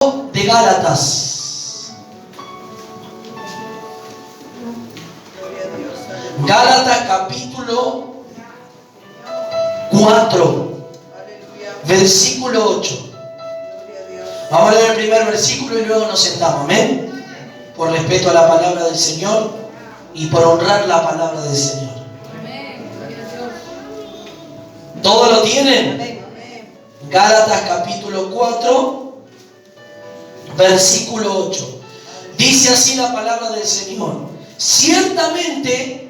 libro de Gálatas. Gálatas capítulo 4, versículo 8. Vamos a leer el primer versículo y luego nos sentamos, amén. Por respeto a la palabra del Señor y por honrar la palabra del Señor. ¿Todo lo tienen? Gálatas capítulo 4, versículo 8. Dice así la palabra del Señor: ciertamente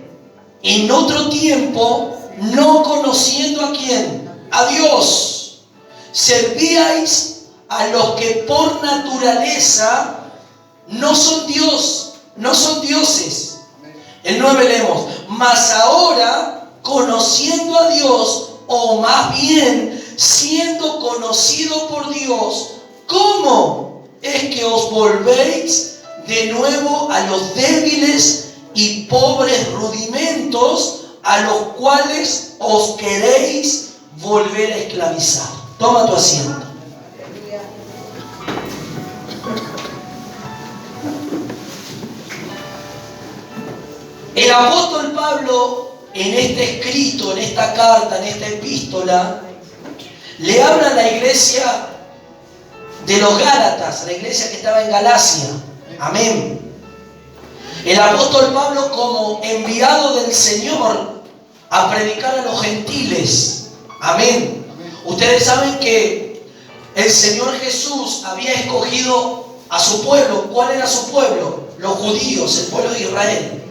en otro tiempo, no conociendo a quién, a Dios, servíais a los que por naturaleza no son dioses. El 9 leemos: mas ahora, conociendo a Dios, o más bien siendo conocido por Dios, ¿cómo es que os volvéis de nuevo a los débiles y pobres rudimentos a los cuales os queréis volver a esclavizar? Toma tu asiento. El apóstol Pablo, en este escrito, en esta carta, en esta epístola, le habla a la iglesia de los Gálatas, la iglesia que estaba en Galacia. Amén. El apóstol Pablo, como enviado del Señor a predicar a los gentiles. Amén. Ustedes saben que el Señor Jesús había escogido a su pueblo. ¿Cuál era su pueblo? Los judíos, el pueblo de Israel.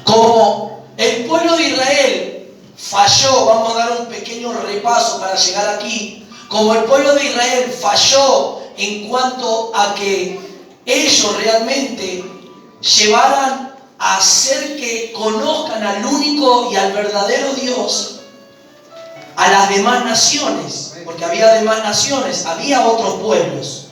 Como el pueblo de Israel falló, vamos a dar un pequeño repaso para llegar aquí. Como el pueblo de Israel falló en cuanto a que ellos realmente llevaran a hacer que conozcan al único y al verdadero Dios a las demás naciones, porque había demás naciones, había otros pueblos,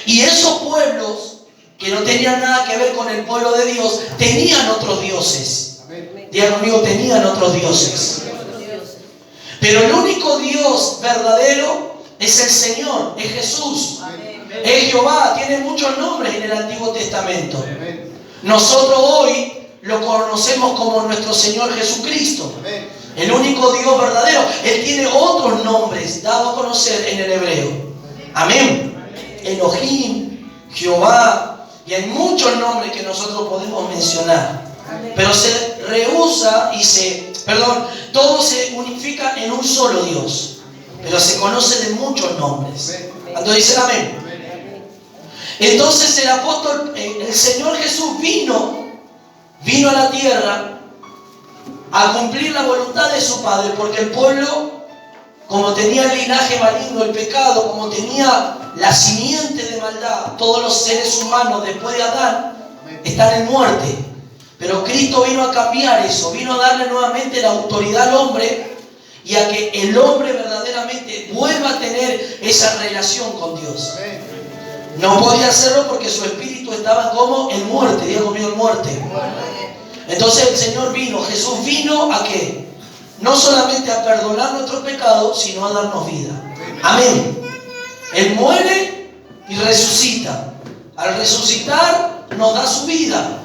y esos pueblos que no tenían nada que ver con el pueblo de Dios tenían otros dioses. Digan conmigo, tenían otros dioses. Pero el único Dios verdadero es el Señor, es Jesús. Es Jehová, tiene muchos nombres en el Antiguo Testamento. Nosotros hoy lo conocemos como nuestro Señor Jesucristo, el único Dios verdadero. Él tiene otros nombres dados a conocer en el hebreo. Amén. Elohim, Jehová, y hay muchos nombres que nosotros podemos mencionar. Pero se rehúsa todo se unifica en un solo Dios. Pero se conoce de muchos nombres. Entonces dicen amén. Entonces el apóstol, el Señor Jesús vino a la tierra a cumplir la voluntad de su Padre, porque el pueblo, como tenía el linaje maligno, el pecado, como tenía la simiente de maldad, todos los seres humanos después de Adán están en muerte. Pero Cristo vino a cambiar eso, vino a darle nuevamente la autoridad al hombre y a que el hombre verdaderamente vuelva a tener esa relación con Dios. No podía hacerlo porque su espíritu estaba como en muerte. Diga conmigo, en muerte. Entonces el Señor vino, Jesús vino ¿a qué? No solamente a perdonar nuestros pecados, sino a darnos vida. Amén. Él muere y resucita. Al resucitar nos da su vida.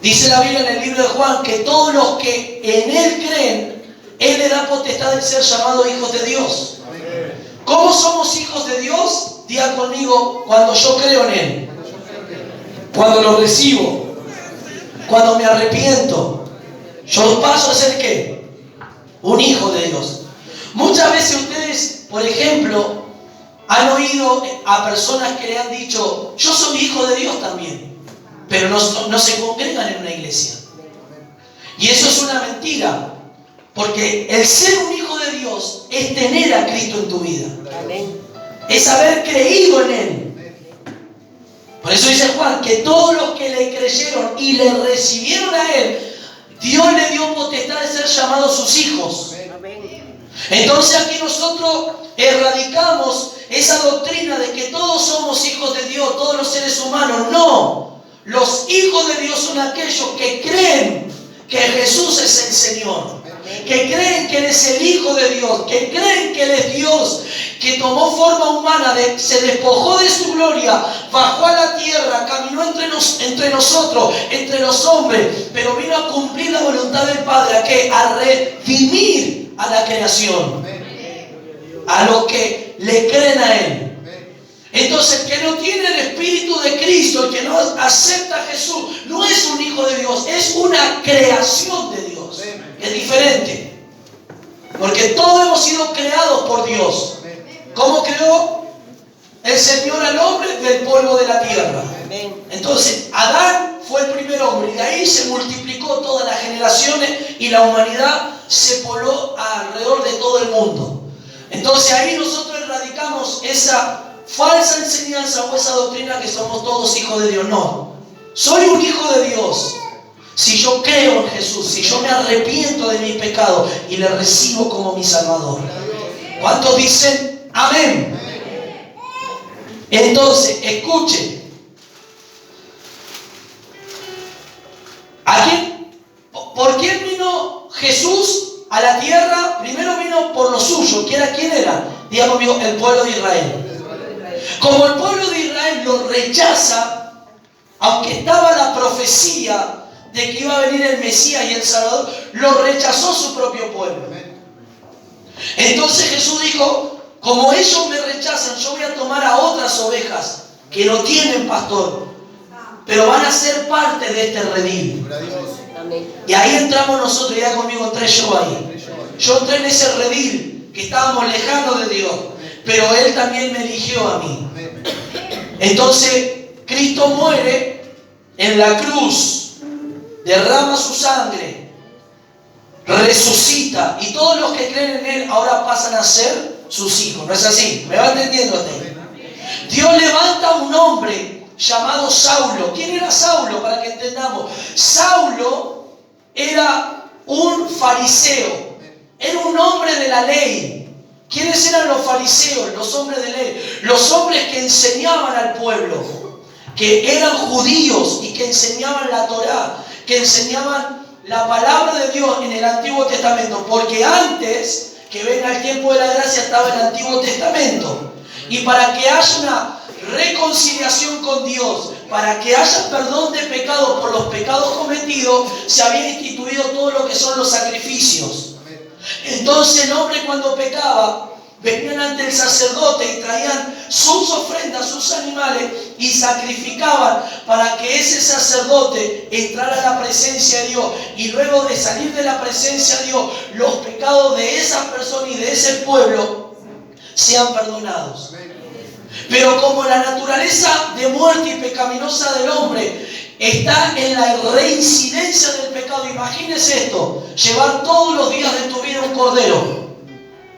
Dice la Biblia en el libro de Juan que todos los que en Él creen, Él le da potestad de ser llamados hijos de Dios. ¿Cómo somos hijos de Dios? Diga conmigo, cuando yo creo en Él, cuando lo recibo, cuando me arrepiento, yo paso a ser ¿qué? Un hijo de Dios. Muchas veces ustedes, por ejemplo, han oído a personas que le han dicho: yo soy hijo de Dios también, pero no se congregan en una iglesia. Y eso es una mentira, porque el ser un hijo de Dios es tener a Cristo en tu vida. Es haber creído en Él. Por eso dice Juan que todos los que le creyeron y le recibieron a Él, Dios le dio potestad de ser llamados sus hijos. Entonces aquí nosotros erradicamos esa doctrina de que todos somos hijos de Dios, todos los seres humanos. No, los hijos de Dios son aquellos que creen que Jesús es el Señor, que creen que Él es el Hijo de Dios, que creen que Él es Dios, que tomó forma humana, se despojó de su gloria, bajó a la tierra, caminó entre nosotros, entre los hombres, pero vino a cumplir la voluntad del Padre. ¿A qué? A redimir a la creación, a los que le creen a Él. Entonces, el que no tiene el Espíritu de Cristo, el que no acepta a Jesús, no es un hijo de Dios, es una creación de Dios. Es diferente. Porque todos hemos sido creados por Dios. ¿Cómo creó el Señor al hombre? Del polvo de la tierra. Entonces, Adán fue el primer hombre, y de ahí se multiplicó todas las generaciones y la humanidad se pobló alrededor de todo el mundo. Entonces, ahí nosotros erradicamos esa falsa enseñanza o esa doctrina que somos todos hijos de Dios. No, soy un hijo de Dios si yo creo en Jesús, si yo me arrepiento de mi pecado y le recibo como mi Salvador. ¿Cuántos dicen amén? Entonces, escuchen. ¿Por quién vino Jesús a la tierra? Primero vino por los suyos. ¿Quién era? Dígame conmigo, el pueblo de Israel. Como el pueblo de Israel lo rechaza, aunque estaba la profecía de que iba a venir el Mesías y el Salvador, lo rechazó su propio pueblo. Entonces Jesús dijo, como ellos me rechazan, yo voy a tomar a otras ovejas que no tienen pastor, pero van a ser parte de este redil. Y ahí entramos nosotros, ya conmigo entré yo ahí. Yo entré en ese redil que estábamos lejanos de Dios, pero Él también me eligió a mí. Entonces Cristo muere en la cruz, derrama su sangre, resucita, y todos los que creen en Él ahora pasan a ser sus hijos. ¿No es así? ¿Me va entendiendo usted? Dios levanta a un hombre llamado Saulo. ¿Quién era Saulo? Para que entendamos. Saulo era un fariseo, era un hombre de la ley. ¿Quiénes eran los fariseos? Los hombres de ley, los hombres que enseñaban al pueblo, que eran judíos y que enseñaban la Torá, que enseñaban la palabra de Dios en el Antiguo Testamento, porque antes que venga el tiempo de la gracia estaba el Antiguo Testamento. Y para que haya una reconciliación con Dios, para que haya perdón de pecados por los pecados cometidos, se había instituido todo lo que son los sacrificios. Entonces el hombre, cuando pecaba, venían ante el sacerdote y traían sus ofrendas, sus animales, y sacrificaban para que ese sacerdote entrara a la presencia de Dios, y luego de salir de la presencia de Dios, los pecados de esa persona y de ese pueblo sean perdonados. Pero como la naturaleza de muerte y pecaminosa del hombre está en la reincidencia del pecado, imagínese esto: llevar todos los días de tu vida un cordero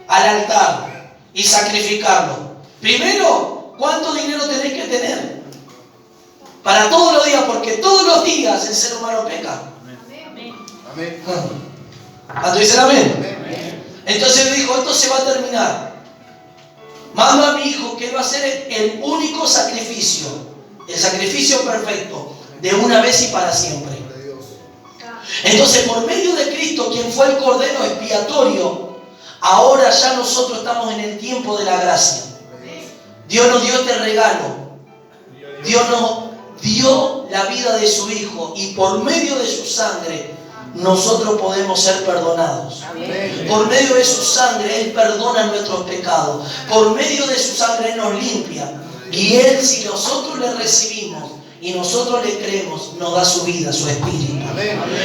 al altar y sacrificarlo. Primero, ¿cuánto dinero tenés que tener para todos los días? Porque todos los días el ser humano peca. Amén. ¿Cuánto dicen amén? Entonces le dijo, esto se va a terminar. Mando a mi hijo que él va a ser el único sacrificio, el sacrificio perfecto, de una vez y para siempre. Entonces, por medio de Cristo, quien fue el cordero expiatorio, ahora ya nosotros estamos en el tiempo de la gracia. Dios nos dio este regalo. Dios nos dio la vida de su Hijo, y por medio de su sangre nosotros podemos ser perdonados. Por medio de su sangre Él perdona nuestros pecados. Por medio de su sangre Él nos limpia. Y Él, si nosotros le recibimos y nosotros le creemos, nos da su vida, su espíritu.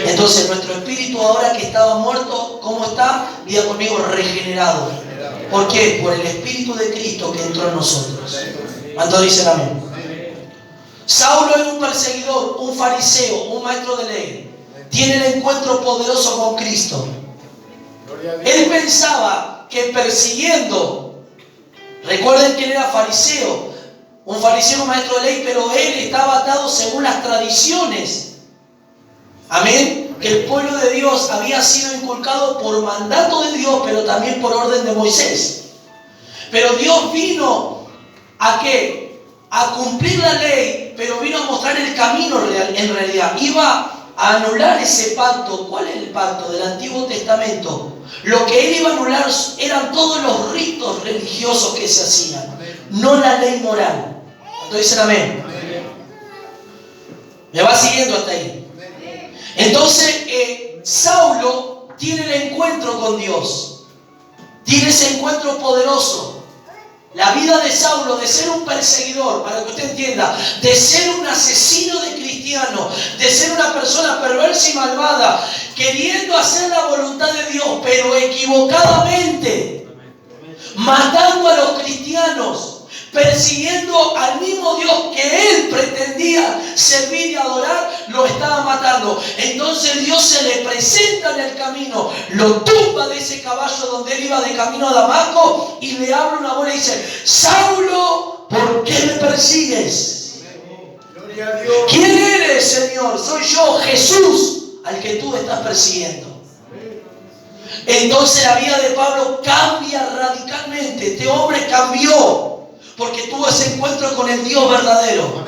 Entonces nuestro espíritu, ahora que estaba muerto, ¿cómo está? Diga conmigo, regenerado. ¿Por qué? Por el Espíritu de Cristo que entró en nosotros. ¿Cuántos dicen amén? Saulo era un perseguidor, un fariseo, un maestro de ley. Tiene el encuentro poderoso con Cristo. Él pensaba que persiguiendo, recuerden que él era fariseo, un fariseo, un maestro de ley, pero él estaba atado según las tradiciones. Amén. Que el pueblo de Dios había sido inculcado por mandato de Dios, pero también por orden de Moisés. Pero Dios vino ¿a qué? A cumplir la ley, pero vino a mostrar el camino real. En realidad iba a anular ese pacto. ¿Cuál es el pacto? Del Antiguo Testamento. Lo que él iba a anular eran todos los ritos religiosos que se hacían, no la ley moral. Entonces dicen amén. ¿Me va siguiendo hasta ahí? Entonces, Saulo tiene el encuentro con Dios. Tiene ese encuentro poderoso. La vida de Saulo, de ser un perseguidor, para que usted entienda, de ser un asesino de cristianos, de ser una persona perversa y malvada, queriendo hacer la voluntad de Dios, pero equivocadamente, matando a los cristianos, persiguiendo al mismo Dios que él pretendía servir y adorar, lo estaba matando. Entonces Dios se le presenta en el camino, lo tumba de ese caballo donde él iba de camino a Damasco y le abre una bola y dice: Saulo, ¿por qué me persigues? ¿Quién eres, Señor? Soy yo, Jesús, al que tú estás persiguiendo. Entonces la vida de Pablo cambia radicalmente. Este hombre cambió porque tuvo ese encuentro con el Dios verdadero.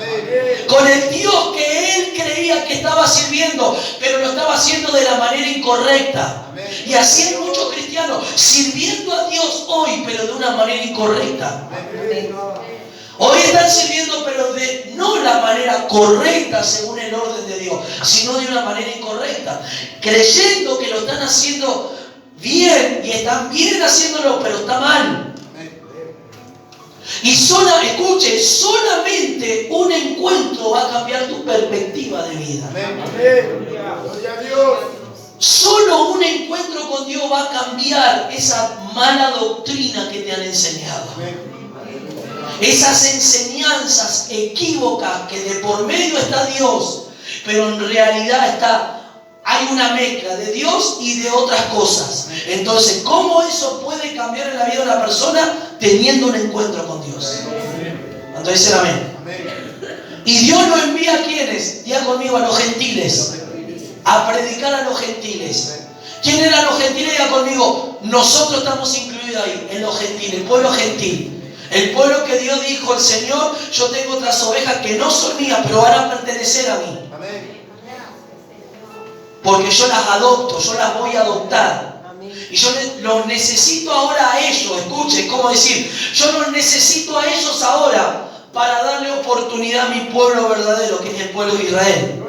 Con el Dios que él creía que estaba sirviendo, pero lo estaba haciendo de la manera incorrecta. Y así hay muchos cristianos sirviendo a Dios hoy, pero de una manera incorrecta. Hoy están sirviendo, pero de no la manera correcta según el orden de Dios, sino de una manera incorrecta, creyendo que lo están haciendo bien y están bien haciéndolo, pero está mal. Y escuche, solamente un encuentro va a cambiar tu perspectiva de vida. Solo un encuentro con Dios va a cambiar esa mala doctrina que te han enseñado. Esas enseñanzas equívocas que de por medio está Dios, pero en realidad hay una mezcla de Dios y de otras cosas. Entonces, ¿cómo eso puede cambiar en la vida de una persona teniendo un encuentro con Dios? Cuando dicen amén. Y Dios lo envía a quienes, diga conmigo, a los gentiles, a predicar a los gentiles. ¿Quién eran los gentiles? Diga conmigo, nosotros estamos incluidos ahí, en los gentiles, el pueblo gentil. El pueblo que Dios dijo, el Señor, yo tengo otras ovejas que no son mías, pero van a pertenecer a mí. Porque yo las adopto, yo las voy a adoptar. Y yo los necesito ahora a ellos. Escuchen, ¿cómo decir? Yo los necesito a ellos ahora para darle oportunidad a mi pueblo verdadero, que es el pueblo de Israel.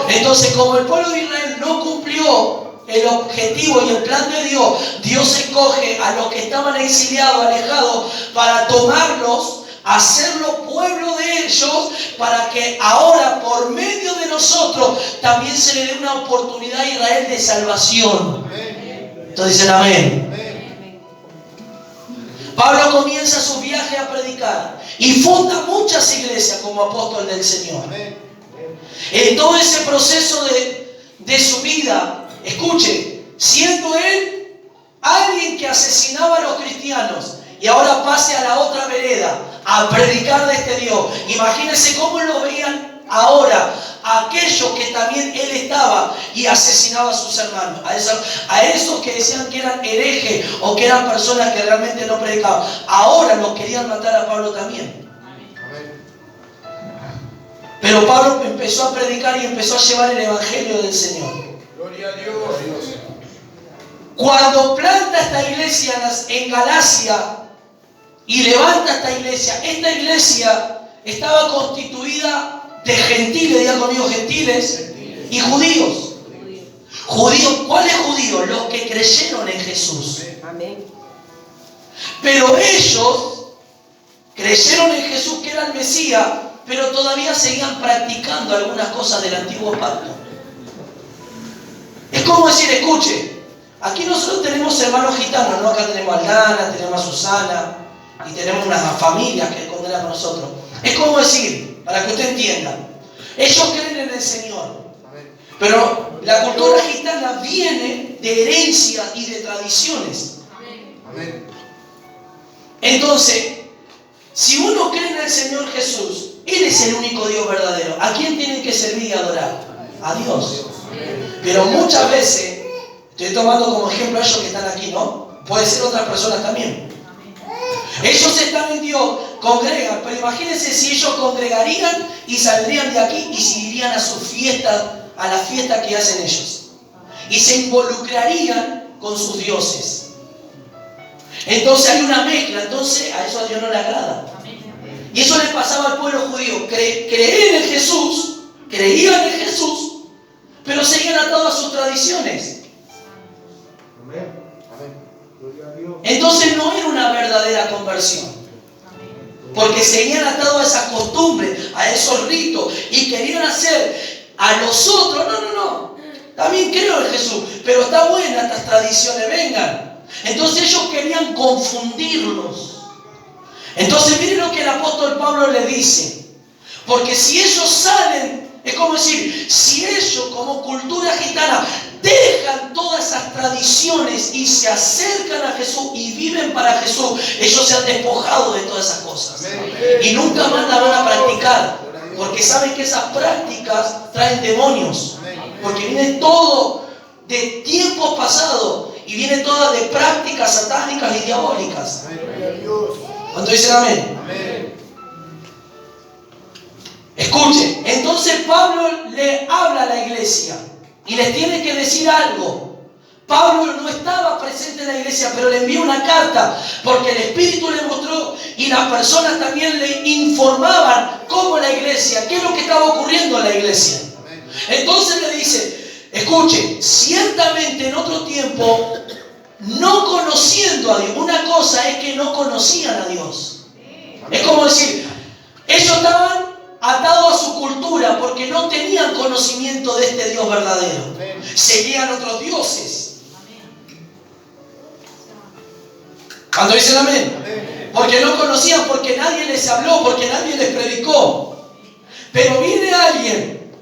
Entonces, como el pueblo de Israel no cumplió el objetivo y el plan de Dios, Dios escoge a los que estaban exiliados, alejados, para tomarlos, hacerlo pueblo de ellos, para que ahora por medio de nosotros también se le dé una oportunidad a Israel de salvación. Entonces dicen amén. Pablo comienza su viaje a predicar y funda muchas iglesias como apóstol del Señor. En todo ese proceso de su vida, escuche, siendo él alguien que asesinaba a los cristianos, y ahora pase a la otra vereda, a predicar de este Dios. Imagínense cómo lo veían ahora aquellos que también él estaba y asesinaba a sus hermanos, a esos que decían que eran herejes o que eran personas que realmente no predicaban. Ahora los querían matar a Pablo también. Pero Pablo empezó a predicar y empezó a llevar el evangelio del Señor. Gloria a Dios. Cuando planta esta iglesia en Galacia y levanta esta iglesia estaba constituida de gentiles, diga conmigo, gentiles y judíos. Judíos, ¿cuáles judíos? Los que creyeron en Jesús. Pero ellos creyeron en Jesús, que era el Mesías, pero todavía seguían practicando algunas cosas del antiguo pacto. Es como decir, escuche, aquí nosotros tenemos hermanos gitanos, ¿no? Acá tenemos a Aldana, tenemos a Susana y tenemos unas familias que condenan a nosotros. Es como decir, para que usted entienda, ellos creen en el Señor, pero la cultura gitana viene de herencia y de tradiciones. Entonces, si uno cree en el Señor Jesús, Él es el único Dios verdadero. ¿A quién tienen que servir y adorar? A Dios. Pero muchas veces, estoy tomando como ejemplo a ellos que están aquí, ¿no? Puede ser otras personas también. Ellos están en Dios, congregan, pero imagínense si ellos congregarían y saldrían de aquí y se irían a su fiesta a la fiesta que hacen ellos. Y se involucrarían con sus dioses. Entonces hay una mezcla. Entonces a eso a Dios no le agrada. Y eso le pasaba al pueblo judío. Creían en Jesús, pero seguían atados a sus tradiciones. Entonces no era una verdadera conversión, porque seguían atados a esa costumbre, a esos ritos, y querían hacer a los otros. No. También creo en Jesús, pero está buena estas tradiciones, vengan. Entonces ellos querían confundirlos. Entonces miren lo que el apóstol Pablo le dice. Porque si ellos salen, es como decir, si ellos como cultura gitana dejan todas esas tradiciones y se acercan a Jesús y viven para Jesús, ellos se han despojado de todas esas cosas. Y nunca más la van a practicar. Porque saben que esas prácticas traen demonios. Porque viene todo de tiempos pasados y viene toda de prácticas satánicas y diabólicas. ¿Cuánto dicen amén? Escuchen, entonces Pablo le habla a la iglesia y les tiene que decir algo. Pablo no estaba presente en la iglesia, pero le envió una carta porque el Espíritu le mostró y las personas también le informaban cómo la iglesia, qué es lo que estaba ocurriendo en la iglesia. Entonces le dice, escuchen, ciertamente en otro tiempo, no conociendo a Dios, una cosa es que no conocían a Dios. Es como decir, ellos estaban atados a su cultura porque no tenían conocimiento de este Dios verdadero. Seguían otros dioses. Cuando dicen amén, porque no conocían, porque nadie les habló, porque nadie les predicó. Pero viene alguien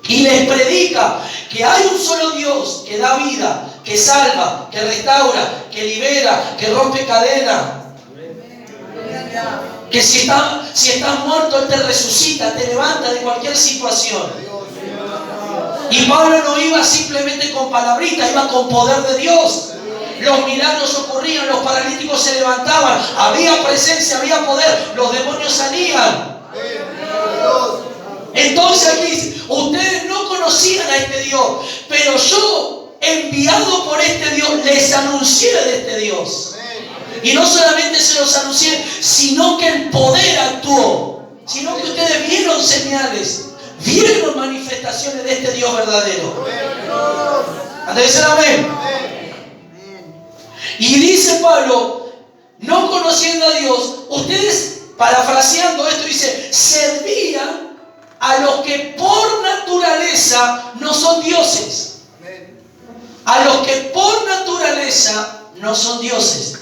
y les predica que hay un solo Dios que da vida, que salva, que restaura, que libera, que rompe cadenas. Que si estás muerto, Él te resucita, te levanta de cualquier situación. Y Pablo no iba simplemente con palabritas, iba con poder de Dios. Los milagros ocurrían, los paralíticos se levantaban, había presencia, había poder, los demonios salían. Entonces aquí dice, ustedes no conocían a este Dios, pero yo, enviado por este Dios, les anuncié de este Dios. Y no solamente se los anuncié, sino que el poder actuó. Sino que ustedes vieron señales, vieron manifestaciones de este Dios verdadero. ¿Hasta dicen amén? Y dice Pablo, no conociendo a Dios, ustedes, parafraseando esto, dice, servían a los que por naturaleza no son dioses. A los que por naturaleza no son dioses.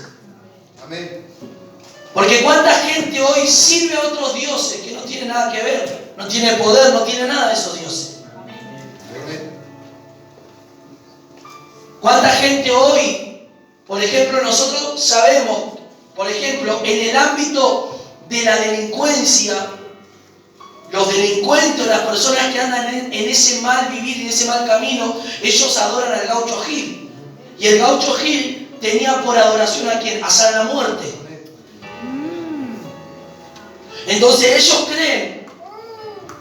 Porque cuánta gente hoy sirve a otros dioses que no tienen nada que ver, no tiene poder, no tiene nada de esos dioses. Cuánta gente hoy, por ejemplo, nosotros sabemos, por ejemplo, en el ámbito de la delincuencia, los delincuentes, las personas que andan en ese mal vivir, en ese mal camino, ellos adoran al Gaucho Gil. Y el Gaucho Gil tenía por adoración a quien, a Sana Muerte. Entonces ellos creen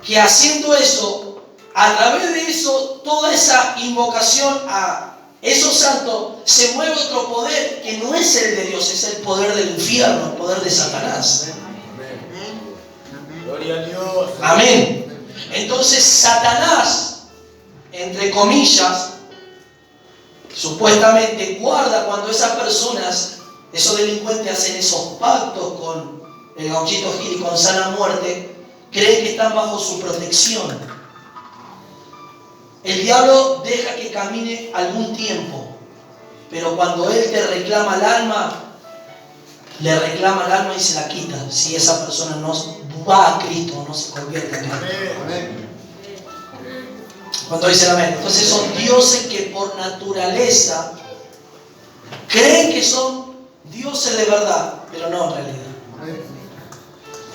que haciendo eso, a través de eso, toda esa invocación a esos santos, se mueve otro poder que no es el de Dios, es el poder del infierno, el poder de Satanás. Gloria a Dios. Amén. Entonces Satanás, entre comillas, supuestamente guarda cuando esas personas, esos delincuentes hacen esos pactos con el Gauchito Gil y con Sana Muerte, creen que están bajo su protección. El diablo deja que camine algún tiempo, pero cuando él te reclama el alma, le reclama el alma y se la quita, si esa persona no va a Cristo, no se convierte en Cristo. Cuando dicen amén. Entonces son dioses que por naturaleza creen que son dioses de verdad, pero no en realidad.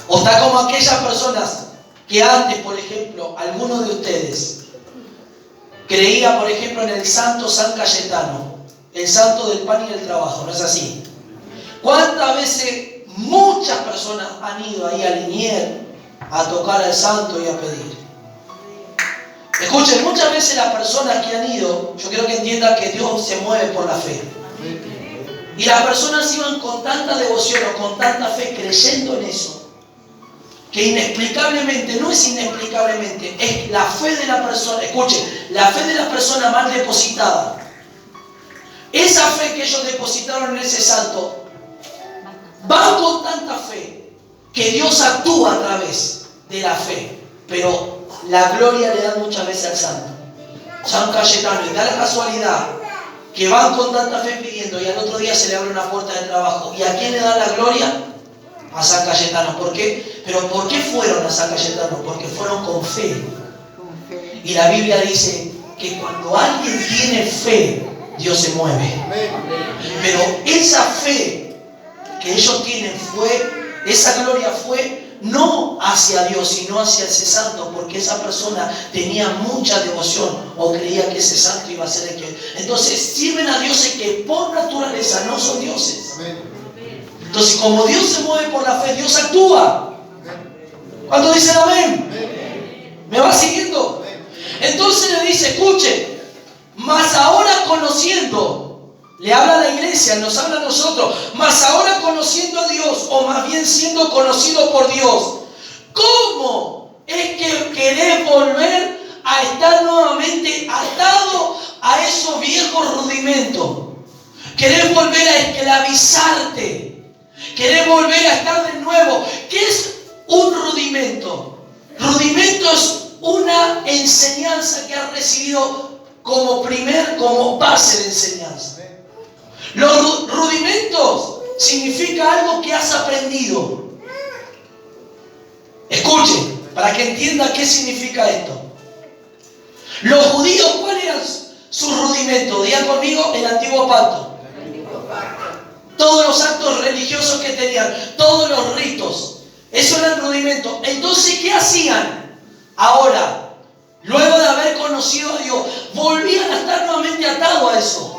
O está como aquellas personas que antes, por ejemplo, algunos de ustedes creía, por ejemplo, en el santo San Cayetano, el santo del pan y del trabajo, ¿no es así? ¿Cuántas veces muchas personas han ido ahí a Liniers a tocar al santo y a pedir? Escuchen, muchas veces las personas que han ido, yo quiero que entiendan que Dios se mueve por la fe. Y las personas iban con tanta devoción o con tanta fe creyendo en eso, que inexplicablemente, no es inexplicablemente, es la fe de la persona, escuchen, la fe de la persona mal depositada. Esa fe que ellos depositaron en ese santo, van con tanta fe que Dios actúa a través de la fe, pero la gloria le dan muchas veces al santo. San Cayetano, y da la casualidad que van con tanta fe pidiendo y al otro día se le abre una puerta de trabajo. ¿Y a quién le dan la gloria? A San Cayetano. ¿Por qué? ¿Pero por qué fueron a San Cayetano? Porque fueron con fe. Y la Biblia dice que cuando alguien tiene fe, Dios se mueve. Pero esa fe que ellos tienen esa gloria fue no hacia Dios, sino hacia ese santo, porque esa persona tenía mucha devoción o creía que ese santo iba a ser el que... Entonces sirven a dioses que por naturaleza no son dioses. Entonces, como Dios se mueve por la fe, Dios actúa. ¿Cuántos dicen amén? ¿Me va siguiendo? Entonces le dice, escuchen, mas ahora conociendo, le habla a la iglesia, nos habla a nosotros, mas ahora conociendo a Dios, o más bien siendo conocido por Dios, ¿cómo es que querés volver a estar nuevamente atado a esos viejos rudimentos? Querés volver a esclavizarte. Querés volver a estar de nuevo. ¿Qué es un rudimento? Rudimento es una enseñanza que has recibido como base de enseñanza. Los rudimentos significa algo que has aprendido. Escuchen, para que entiendan qué significa esto. Los judíos, ¿cuáles eran sus rudimentos? Digan conmigo, el antiguo pacto. Todos los actos religiosos que tenían, todos los ritos, eso era el rudimento. Entonces, ¿qué hacían? Ahora, luego de haber conocido a Dios, volvían a estar nuevamente atados a eso.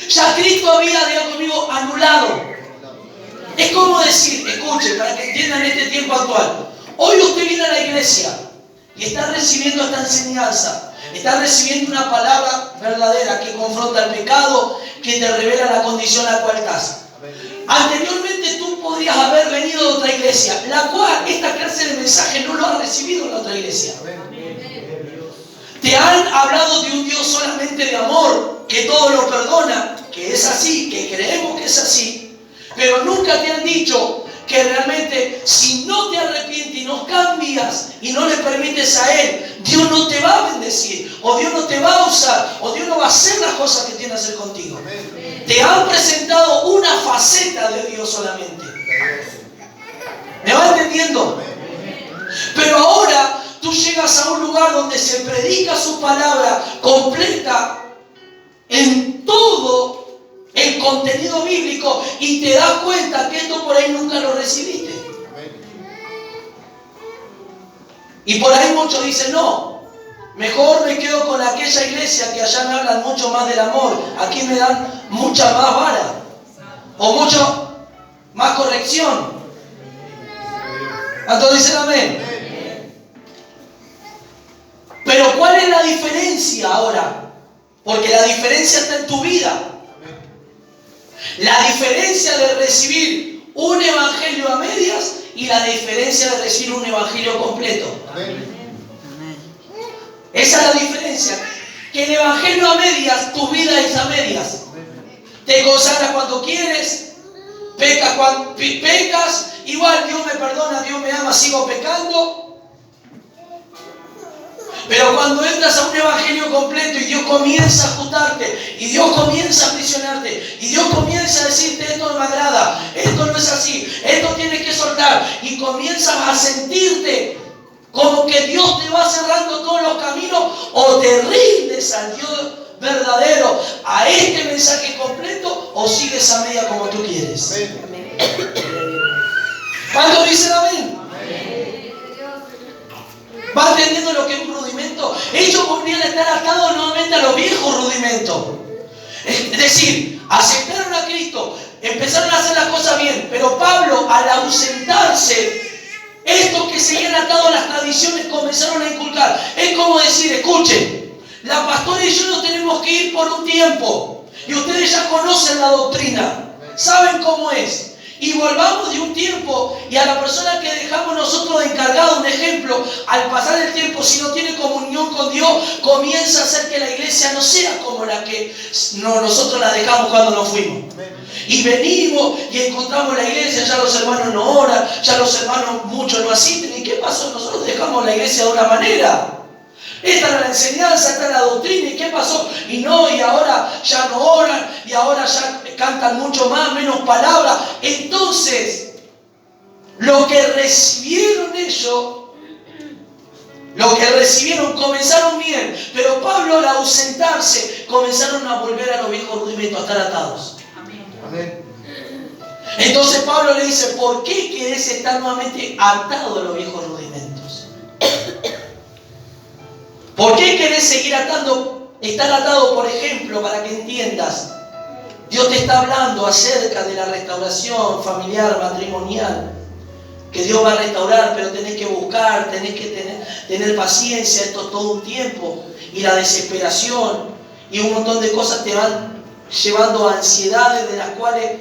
Ya Cristo había, digan conmigo, anulado. Es como decir, escuchen, para que entiendan este tiempo actual. Hoy usted viene a la iglesia y está recibiendo esta enseñanza. Está recibiendo una palabra verdadera que confronta el pecado, que te revela la condición en la cual estás. Anteriormente tú podrías haber venido de otra iglesia, la cual esta clase de mensaje no lo has recibido en la otra iglesia. Te han hablado de un Dios solamente de amor, que todo lo perdona, que es así, que creemos que es así, pero nunca te han dicho que realmente si no te arrepientes y no cambias y no le permites a Él, Dios no te va a bendecir, o Dios no te va a usar, o Dios no va a hacer las cosas que tiene que hacer contigo. Te han presentado una faceta de Dios solamente. ¿Me va entendiendo? Pero ahora tú llegas a un lugar donde se predica su palabra completa en todo el contenido bíblico y te das cuenta que esto por ahí nunca lo recibiste. Y por ahí muchos dicen, no, mejor me quedo con aquella iglesia que allá me hablan mucho más del amor, aquí me dan mucha más vara o mucho más corrección. ¿Cuántos dicen amén? Pero ¿cuál es la diferencia ahora? Porque la diferencia está en tu vida. La diferencia de recibir un evangelio a medias y la diferencia de recibir un evangelio completo. Esa es la diferencia. Que el evangelio a medias, tu vida es a medias. Te consagras cuando quieres, pecas cuando pecas, igual Dios me perdona, Dios me ama, sigo pecando. Pero cuando entras a un evangelio completo y Dios comienza a ajustarte, y Dios comienza a aprisionarte, y Dios comienza a decirte esto no me agrada, esto no es así, esto tienes que soltar, y comienzas a sentirte como que Dios te va cerrando todos los caminos, o te rindes al Dios verdadero, a este mensaje completo, o sigues a media como tú quieres. ¿Cuántos dicen amén? ¿Va entendiendo lo que es un rudimento? Ellos volvían a estar atados nuevamente a los viejos rudimentos. Es decir, aceptaron a Cristo, empezaron a hacer las cosas bien, pero Pablo, al ausentarse, estos que que seguían atados a las tradiciones comenzaron a inculcar. Es como decir, escuchen, la pastora y yo nos tenemos que ir por un tiempo. Y ustedes ya conocen la doctrina. Saben cómo es. Y volvamos de un tiempo y a la persona que dejamos nosotros de encargado, un ejemplo, al pasar el tiempo, si no tiene comunión con Dios, comienza a hacer que la iglesia no sea como la que nosotros la dejamos cuando nos fuimos. Y venimos y encontramos la iglesia, ya los hermanos no oran, ya los hermanos muchos no asisten. ¿Y qué pasó? Nosotros dejamos la iglesia de una manera. Esta era la enseñanza, esta era la doctrina. ¿Y qué pasó? Y ahora ya no oran, y ahora ya cantan mucho más, menos palabras. Entonces, lo que recibieron ellos, comenzaron bien. Pero Pablo, al ausentarse, comenzaron a volver a los viejos rudimentos, a estar atados. Amén. Entonces Pablo le dice, ¿por qué querés estar nuevamente atado a los viejos rudimentos? ¿Por qué querés seguir estar atado, por ejemplo, para que entiendas? Dios te está hablando acerca de la restauración familiar, matrimonial, que Dios va a restaurar, pero tenés que buscar, tenés que tener paciencia, esto es todo un tiempo, y la desesperación, y un montón de cosas te van llevando a ansiedades de las cuales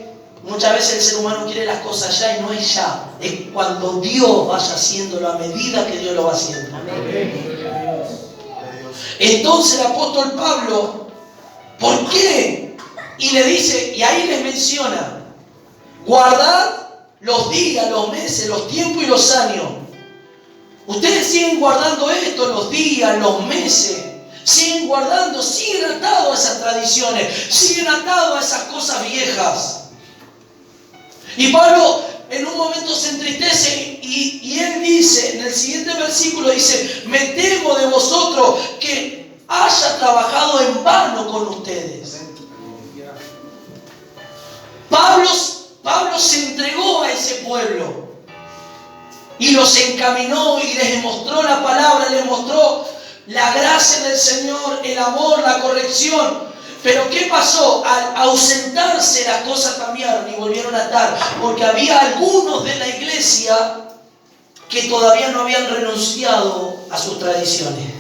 muchas veces el ser humano quiere las cosas ya y no es ya, es cuando Dios vaya haciéndolo, a medida que Dios lo va haciendo. Amén. Entonces el apóstol Pablo, ¿por qué? Y le dice, y ahí les menciona, guardad los días, los meses, los tiempos y los años. Ustedes siguen guardando esto, los días, los meses, siguen guardando, siguen atados a esas tradiciones, siguen atados a esas cosas viejas. Y Pablo en un momento se entristece y él dice, en el siguiente versículo dice, me temo de vosotros que haya trabajado en vano con ustedes. Pablo se entregó a ese pueblo y los encaminó y les mostró la palabra, les mostró la gracia del Señor, el amor, la corrección. Pero ¿qué pasó? Al ausentarse las cosas cambiaron y volvieron a atar, porque había algunos de la iglesia que todavía no habían renunciado a sus tradiciones.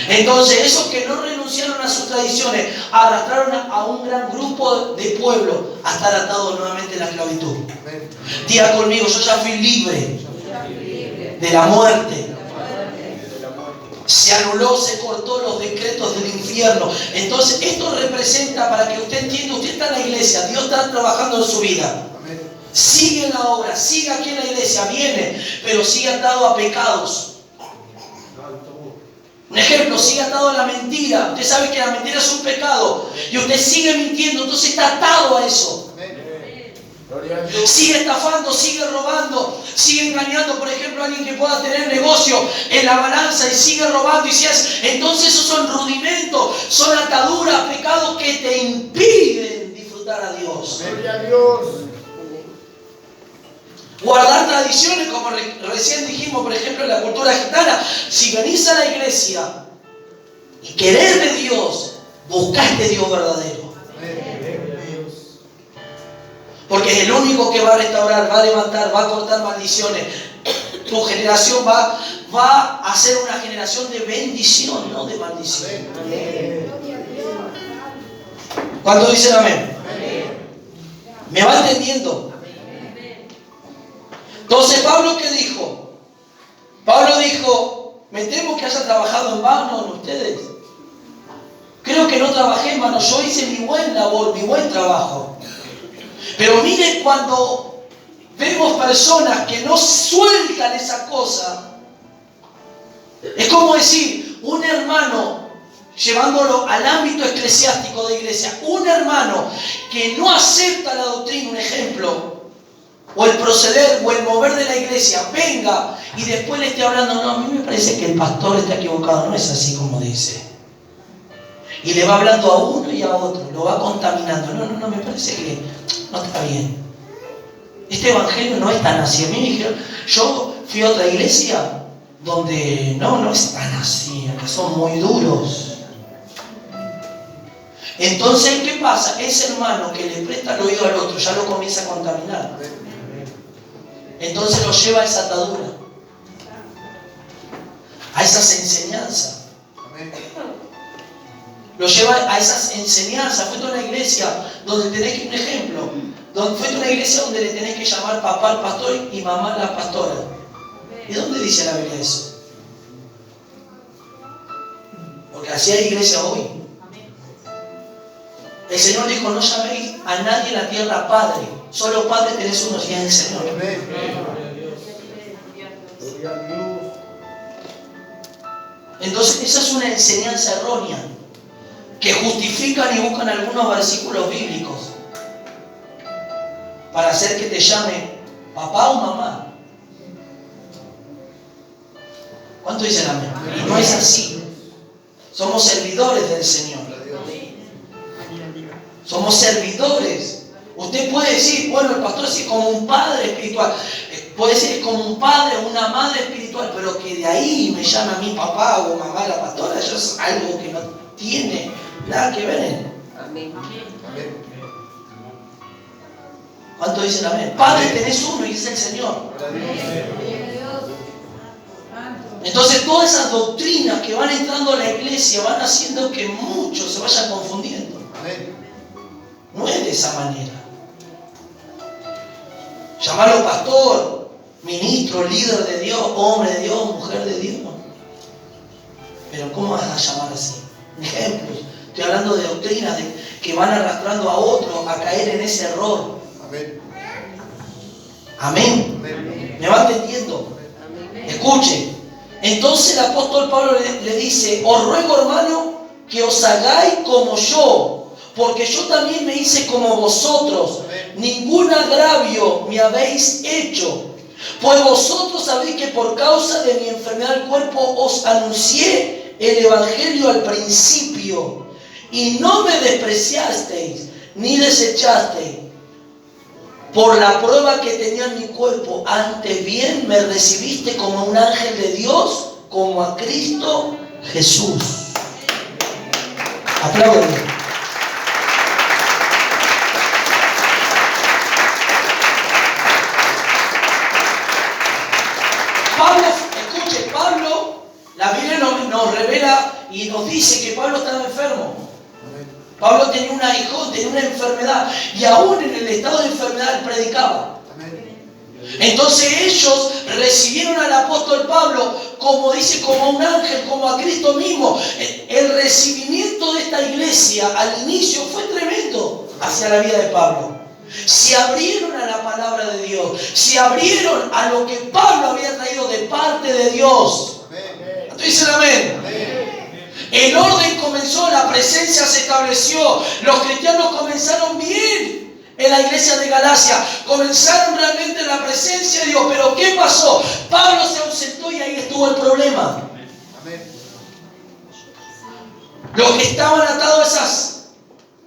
Entonces esos que no renunciaron a sus tradiciones arrastraron a un gran grupo de pueblo a estar atados nuevamente en la esclavitud. Diga conmigo, yo ya fui libre de la muerte. Se anuló, se cortó los decretos del infierno. Entonces esto representa, para que usted entienda, usted está en la iglesia, Dios está trabajando en su vida. Sigue en la obra, sigue aquí en la iglesia, viene, pero sigue atado a pecados. Un ejemplo, sigue atado a la mentira. Usted sabe que la mentira es un pecado y usted sigue mintiendo, entonces está atado a eso. Sigue estafando, sigue robando, sigue engañando, por ejemplo, a alguien que pueda tener negocio en la balanza y sigue robando y entonces esos son rudimentos, son ataduras, pecados que te impiden disfrutar a Dios. Gloria a Dios. Guardar tradiciones, como recién dijimos, por ejemplo, en la cultura gitana. Si venís a la iglesia y querés de Dios, buscá este Dios verdadero. Porque es el único que va a restaurar, va a levantar, va a cortar maldiciones. Tu generación va a ser una generación de bendición, no de maldición. ¿Cuántos dicen amén? ¿Me va entendiendo? Entonces, ¿Pablo qué dijo? Pablo dijo, me temo que haya trabajado en vano en ustedes. Creo que no trabajé en vano, yo hice mi buen labor, mi buen trabajo. Pero miren, cuando vemos personas que no sueltan esa cosa, es como decir, un hermano, llevándolo al ámbito eclesiástico de iglesia, un hermano que no acepta la doctrina, un ejemplo, o el proceder o el mover de la iglesia, venga y después le esté hablando, no, a mí me parece que el pastor está equivocado, no es así como dice. Y le va hablando a uno y a otro, lo va contaminando. No, me parece que no está bien. Este evangelio no es tan así. A mí me dijeron, yo fui a otra iglesia donde no es tan así, que son muy duros. Entonces, ¿qué pasa? Ese hermano que le presta el oído al otro ya lo comienza a contaminar. Entonces lo lleva a esa atadura. a esas enseñanzas. Lo lleva a esas enseñanzas. Fuiste a una iglesia donde tenés que, un ejemplo, fuiste a una iglesia donde le tenés que llamar papá al pastor y mamá a la pastora. ¿Y dónde dice la Biblia eso? Porque así hay iglesia hoy. El Señor dijo, no llaméis a nadie en la tierra Padre. Solo Padre tenés uno, y es el Señor. Entonces esa es una enseñanza errónea que justifican y buscan algunos versículos bíblicos para hacer que te llame papá o mamá. ¿Cuánto dicen amén? Y no es así. Somos servidores del Señor. Somos servidores. Usted puede decir, bueno, el pastor es como un padre espiritual. Puede ser como un padre o una madre espiritual, pero que de ahí me llame a mi papá o mamá la pastora, eso es algo que no tiene nada que ver. Amén. ¿Cuánto dicen amén? Padre tenés uno y es el Señor. Entonces todas esas doctrinas que van entrando a la iglesia van haciendo que muchos se vayan confundiendo. No es de esa manera. Llamarlo pastor, ministro, líder de Dios, hombre de Dios, mujer de Dios. Pero ¿cómo vas a llamar así? Ejemplos. Estoy hablando de doctrinas que van arrastrando a otros a caer en ese error. Amén. ¿Me va entendiendo? Escuchen. Entonces el apóstol Pablo le dice, os ruego, hermano, que os hagáis como yo, porque yo también me hice como vosotros. Ningún agravio me habéis hecho, pues vosotros sabéis que por causa de mi enfermedad del cuerpo os anuncié el evangelio al principio, y no me despreciasteis ni desechasteis por la prueba que tenía en mi cuerpo. Antes bien me recibiste como a un ángel de Dios, como a Cristo Jesús. Aplaudan. Pablo, escuche, Pablo, la Biblia nos revela y nos dice que Pablo estaba enfermo. Pablo tenía un aguijón, tenía una enfermedad, y aún en el estado de enfermedad él predicaba. Entonces ellos recibieron al apóstol Pablo, como dice, como un ángel, como a Cristo mismo. El recibimiento de esta iglesia al inicio fue tremendo hacia la vida de Pablo. Se abrieron a la palabra de Dios, se abrieron a lo que Pablo había traído de parte de Dios. Dicen amén. El orden comenzó, la presencia se estableció, los cristianos comenzaron bien en la iglesia de Galacia, comenzaron realmente en la presencia de Dios. Pero ¿qué pasó? Pablo se ausentó y ahí estuvo el problema. Los que estaban atados a esos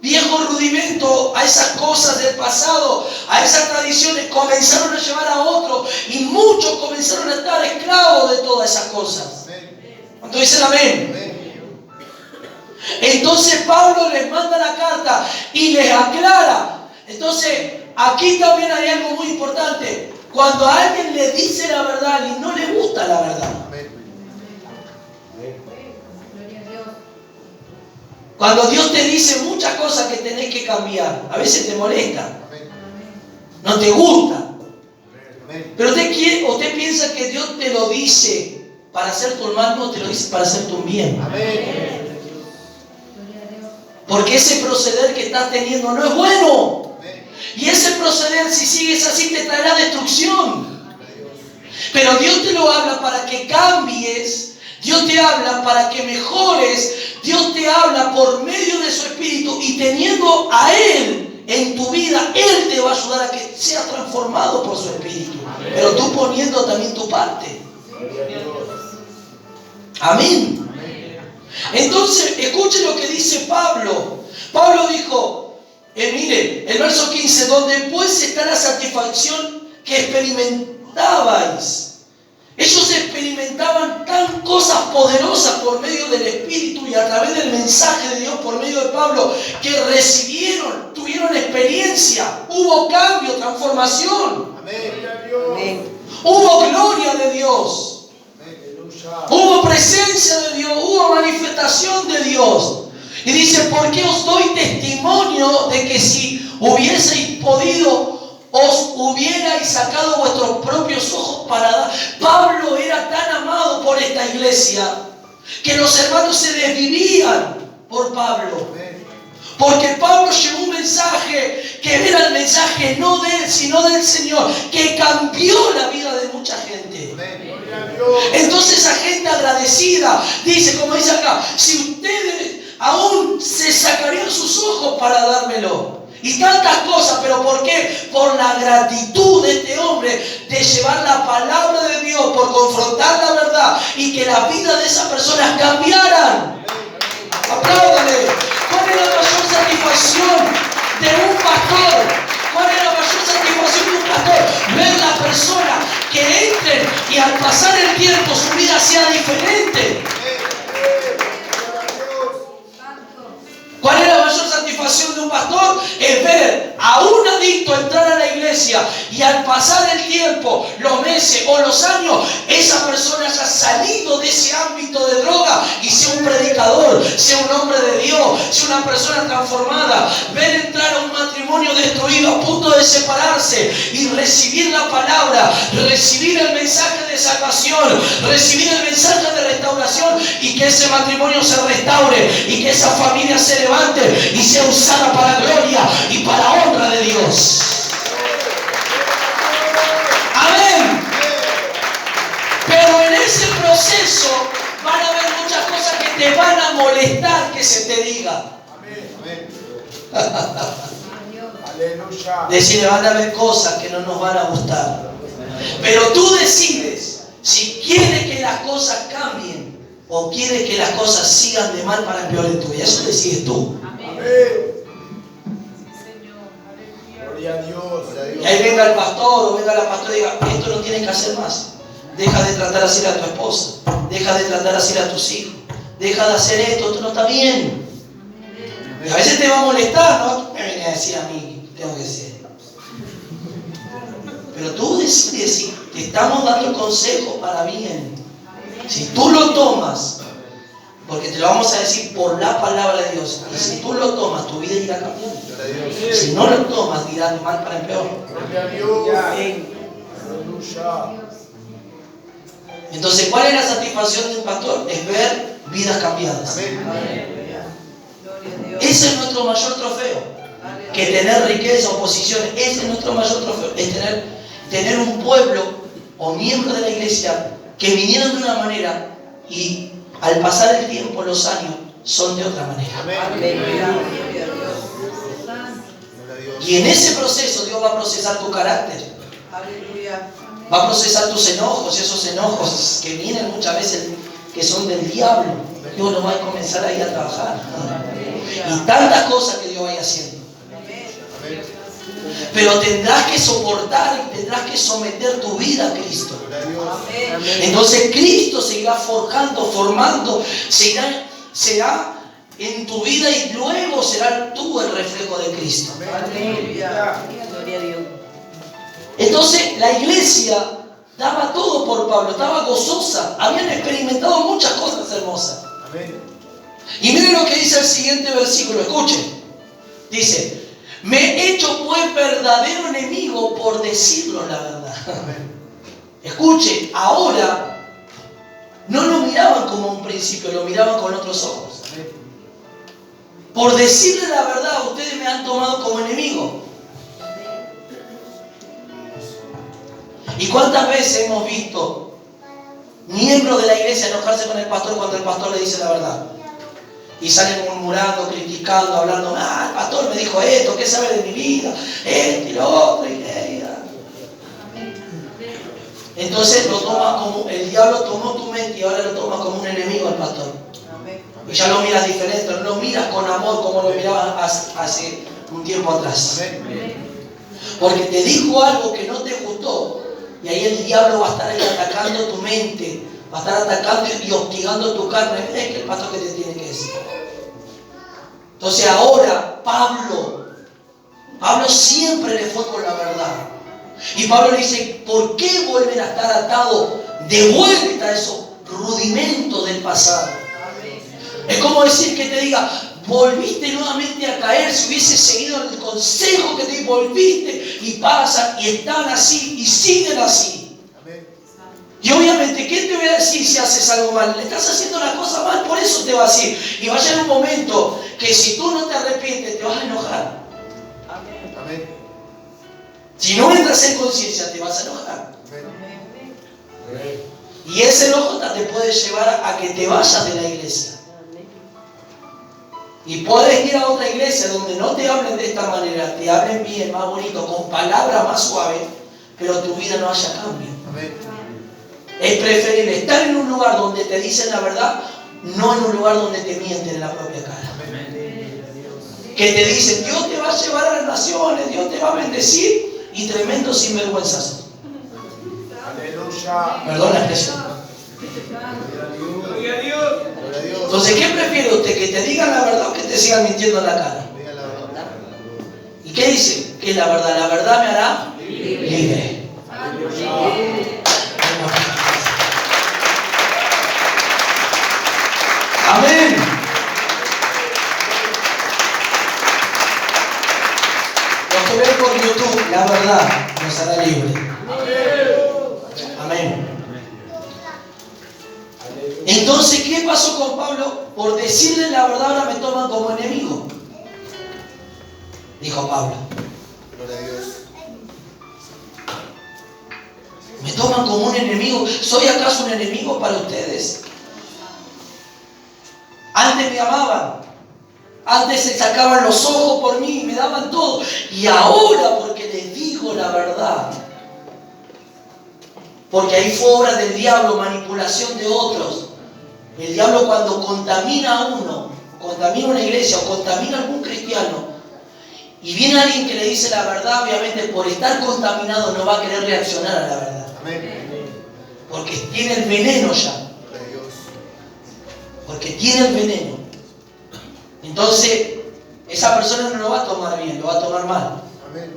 viejos rudimentos, a esas cosas del pasado, a esas tradiciones, comenzaron a llevar a otros, y muchos comenzaron a estar esclavos de todas esas cosas. ¿Cuántos dicen amén? Entonces Pablo les manda la carta y les aclara. Entonces aquí también hay algo muy importante. Cuando a alguien le dice la verdad y no le gusta la verdad, cuando Dios te dice muchas cosas que tenés que cambiar, a veces te molesta, no te gusta, pero usted piensa que Dios te lo dice para hacer tu mal, no te lo dice para hacer tu bien. Porque ese proceder que estás teniendo no es bueno. Y ese proceder, si sigues así, te traerá destrucción. Pero Dios te lo habla para que cambies. Dios te habla para que mejores. Dios te habla por medio de su Espíritu. Y teniendo a Él en tu vida, Él te va a ayudar a que seas transformado por su Espíritu. Pero tú poniendo también tu parte. Amén. Entonces, escuchen lo que dice Pablo. Pablo dijo, mire, el verso 15, donde pues está la satisfacción que experimentabais. Ellos experimentaban tan cosas poderosas por medio del Espíritu y a través del mensaje de Dios por medio de Pablo, que recibieron, tuvieron experiencia, hubo cambio, transformación. Amén. Hubo gloria de Dios. Hubo presencia presencia de Dios, hubo manifestación de Dios. Y dice, porque os doy testimonio de que si hubieseis podido, os hubierais sacado vuestros propios ojos para dar. Pablo era tan amado por esta iglesia que los hermanos se desvivían por Pablo. Porque Pablo llevó un mensaje que era el mensaje no de él, sino del Señor, que cambió la vida de mucha gente. Entonces esa gente agradecida dice, como dice acá, si ustedes aún se sacarían sus ojos para dármelo. Y tantas cosas, pero ¿por qué? Por la gratitud de este hombre de llevar la palabra de Dios, por confrontar la verdad y que la vida de esas personas cambiaran. Apláudale. ¿Cuál es la mayor satisfacción de un pastor? ¿Cuál es la mayor satisfacción de un pastor? Ver la persona que entren y al pasar el tiempo su vida sea diferente. ¿Cuál es la mayor satisfacción de un pastor? Es ver a un adicto entrar a la iglesia y al pasar el tiempo, los meses o los años, esa persona haya salido de ese ámbito de droga y sea un predicador, sea un hombre de Dios, sea una persona transformada. Ver entrar a un matrimonio destruido a punto de separarse y recibir la palabra, recibir el mensaje de salvación, recibir el mensaje de restauración y que ese matrimonio se restaure y que esa familia se levante y sea usada para gloria y para honra de Dios. Amén. Pero en ese proceso van a haber muchas cosas que te van a molestar que se te diga. Decide, van a haber cosas que no nos van a gustar. Pero tú decides si quieres que las cosas cambien o quieres que las cosas sigan de mal para peor en tu vida. Eso decides tú. Amén. Gloria a Dios. Y ahí venga el pastor o venga la pastora y diga, esto no tienes que hacer más. Deja de tratar así a tu esposa. Deja de tratar así a tus hijos. Deja de hacer esto no está bien. Y a veces te va a molestar, ¿no? Me viene a decir a mí, tengo que ser. Pero tú decides, te estamos dando el consejo para bien. Si tú lo tomas, porque te lo vamos a decir por la palabra de Dios, y si tú lo tomas, tu vida irá cambiando. Si no lo tomas, irá de mal para peor. Entonces, ¿cuál es la satisfacción de un pastor? Es ver vidas cambiadas. Ese es nuestro mayor trofeo. Que tener riqueza o posiciones, ese es nuestro mayor trofeo. Es tener un pueblo o miembros de la iglesia que vinieron de una manera y al pasar el tiempo, los años, son de otra manera. Y en ese proceso Dios va a procesar tu carácter. Va a procesar tus enojos, esos enojos que vienen muchas veces, que son del diablo. Dios los va a comenzar ahí a trabajar. Y tantas cosas que Dios vaya haciendo. Pero tendrás que soportar y tendrás que someter tu vida a Cristo. Entonces Cristo seguirá forjando, formando, será en tu vida y luego serás tú el reflejo de Cristo. Entonces la iglesia daba todo por Pablo, estaba gozosa, habían experimentado muchas cosas hermosas. Y miren lo que dice el siguiente versículo, escuchen. Dice, me he hecho pues verdadero enemigo por decirlo la verdad. Escuche, ahora no lo miraban como un principio, lo miraban con otros ojos. Por decirle la verdad, ustedes me han tomado como enemigo. ¿Y cuántas veces hemos visto miembros de la iglesia enojarse con el pastor cuando el pastor le dice la verdad? Y salen murmurando, criticando, hablando, el pastor me dijo esto, ¿qué sabe de mi vida? Esto y lo otro. Entonces lo toma como, el diablo tomó tu mente y ahora lo toma como un enemigo al pastor. Y ya lo miras diferente, no lo miras con amor como lo mirabas hace un tiempo atrás. Porque te dijo algo que no te gustó y ahí el diablo va a estar ahí atacando tu mente, va a estar atacando y hostigando tu carne. Es que el pastor que te tiene que decir. Entonces ahora Pablo siempre le fue con la verdad. Y Pablo le dice, ¿por qué vuelven a estar atados de vuelta a esos rudimentos del pasado. Es como decir que te diga, volviste nuevamente a caer. Si hubieses seguido el consejo que te di, volviste y pasan y están así y siguen así. Y obviamente, ¿qué te voy a decir si haces algo mal? Le estás haciendo una cosa mal, por eso te va a decir. Y va a llegar un momento que si tú no te arrepientes, te vas a enojar. Amén. Si no entras en conciencia, te vas a enojar. Amén. Y ese enojo te puede llevar a que te vayas de la iglesia. Y puedes ir a otra iglesia donde no te hablen de esta manera, te hablen bien, más bonito, con palabras más suaves, pero tu vida no haya cambio. Amén. Es preferible estar en un lugar donde te dicen la verdad, no en un lugar donde te mienten en la propia cara. Que te dicen, Dios te va a llevar a las naciones, Dios te va a bendecir, y tremendos sinvergüenzas. Aleluya. Perdón la expresión. Gloria a Dios. Entonces, ¿qué prefiere usted? ¿Que te digan la verdad o que te sigan mintiendo en la cara? Diga la verdad. ¿Y qué dice? ¿Qué es la verdad? La verdad me hará libre. Amén. Los que ven por YouTube, la verdad nos hará libre. Amén. Entonces, ¿qué pasó con Pablo? Por decirle la verdad ahora me toman como enemigo. Dijo Pablo. Gloria a Dios. Me toman como un enemigo. ¿Soy acaso un enemigo para ustedes? Antes me amaban. Antes se sacaban los ojos por mí, me daban todo. Y ahora, porque les digo la verdad. Porque ahí fue obra del diablo, manipulación de otros. El diablo cuando contamina a uno, contamina una iglesia o contamina a algún cristiano, y viene alguien que le dice la verdad, obviamente por estar contaminado no va a querer reaccionar a la verdad. Amén. Porque tiene el veneno ya. Gloria a Dios. Porque tiene el veneno. Entonces, esa persona no lo va a tomar bien, lo va a tomar mal. Amén.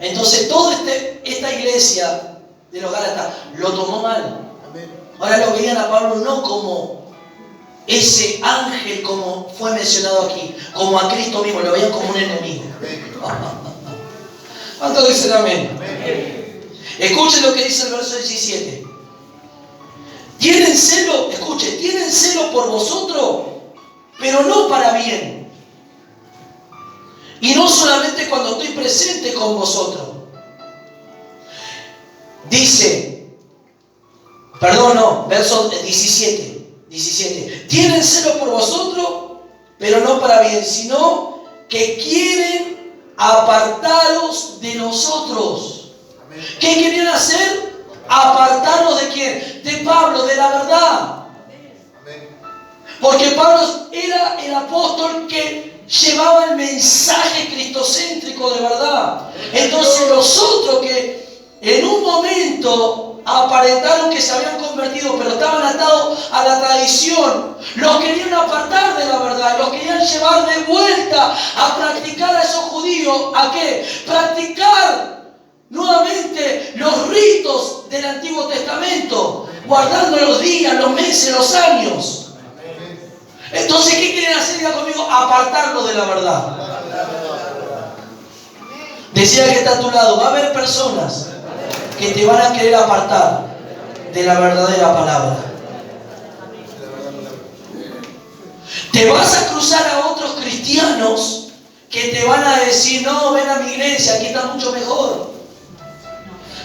Entonces, toda esta iglesia de los Gálatas lo tomó mal. Amén. Ahora lo veían a Pablo no como ese ángel, como fue mencionado aquí, como a Cristo mismo, lo veían como un enemigo. Amén. ¿Cuántos dicen amén? Amén. Escuchen lo que dice el verso 17. Tienen celo, escuchen, tienen celo por vosotros, pero no para bien. Y no solamente cuando estoy presente con vosotros. Dice, perdón, no, verso 17. Tienen celo por vosotros, pero no para bien, sino que quieren apartaros de nosotros. Amén. ¿Qué querían hacer? Apartarnos de quién? De Pablo, de la verdad. Amén. Porque Pablo era el apóstol que llevaba el mensaje cristocéntrico de verdad. Entonces los otros que en un momento aparentaron que se habían convertido, pero estaban atados a la tradición, los querían apartar de la verdad, los querían llevar de vuelta a practicar a esos judíos. ¿A qué? Practicar nuevamente los ritos del Antiguo Testamento, guardando los días, los meses, los años. Entonces, ¿qué quieren hacer? Diga conmigo, apartarlo de la verdad. Decía que está a tu lado, va a haber personas que te van a querer apartar de la verdadera palabra. Te vas a cruzar a otros cristianos que te van a decir, no, ven a mi iglesia, aquí está mucho mejor.